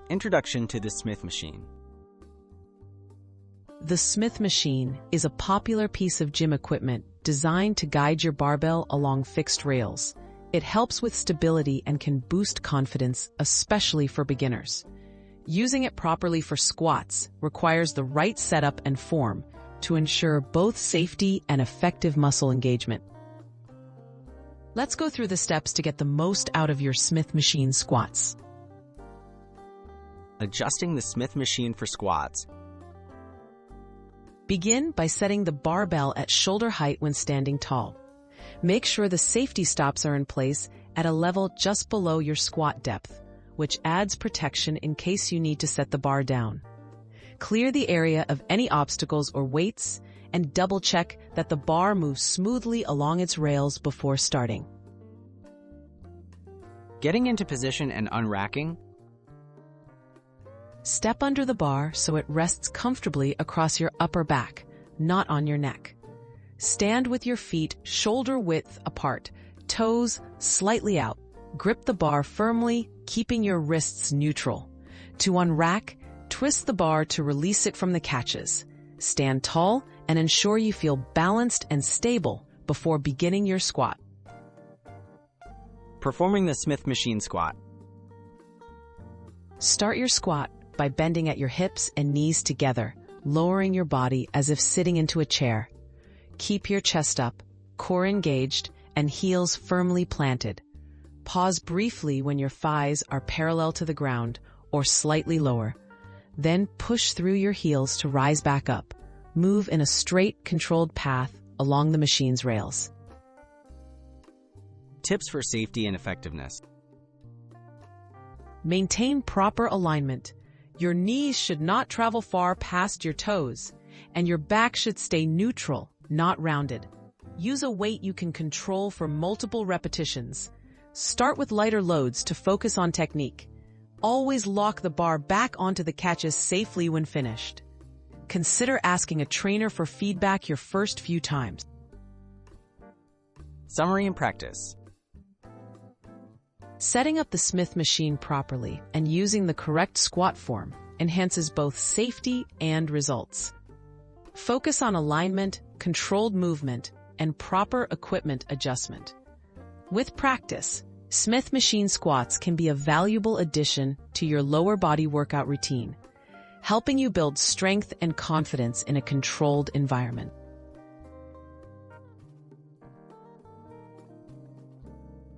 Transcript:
Introduction to the Smith machine. The Smith machine is a popular piece of gym equipment designed to guide your barbell along fixed rails. It helps with stability and can boost confidence, especially for beginners. Using it properly for squats requires the right setup and form to ensure both safety and effective muscle engagement. Let's go through the steps to get the most out of your Smith machine squats. Adjusting the Smith machine for squats. Begin by setting the barbell at shoulder height when standing tall. Make sure the safety stops are in place at a level just below your squat depth, which adds protection in case you need to set the bar down. Clear the area of any obstacles or weights and double-check that the bar moves smoothly along its rails before starting. Getting into position and unracking. Step under the bar so it rests comfortably across your upper back, not on your neck. Stand with your feet shoulder width apart, toes slightly out. Grip the bar firmly, keeping your wrists neutral. To unrack, twist the bar to release it from the catches. Stand tall and ensure you feel balanced and stable before beginning your squat. Performing the Smith machine squat. Start your squat by bending at your hips and knees together, lowering your body as if sitting into a chair. Keep your chest up, core engaged, and heels firmly planted. Pause briefly when your thighs are parallel to the ground or slightly lower. Then push through your heels to rise back up. Move in a straight, controlled path along the machine's rails. Tips for safety and effectiveness. Maintain proper alignment. Your knees should not travel far past your toes, and your back should stay neutral, not rounded. Use a weight you can control for multiple repetitions. Start with lighter loads to focus on technique. Always lock the bar back onto the catches safely when finished. Consider asking a trainer for feedback your first few times. Summary and practice. Setting up the Smith machine properly and using the correct squat form enhances both safety and results. Focus on alignment, controlled movement, and proper equipment adjustment. With practice, Smith machine squats can be a valuable addition to your lower body workout routine, helping you build strength and confidence in a controlled environment.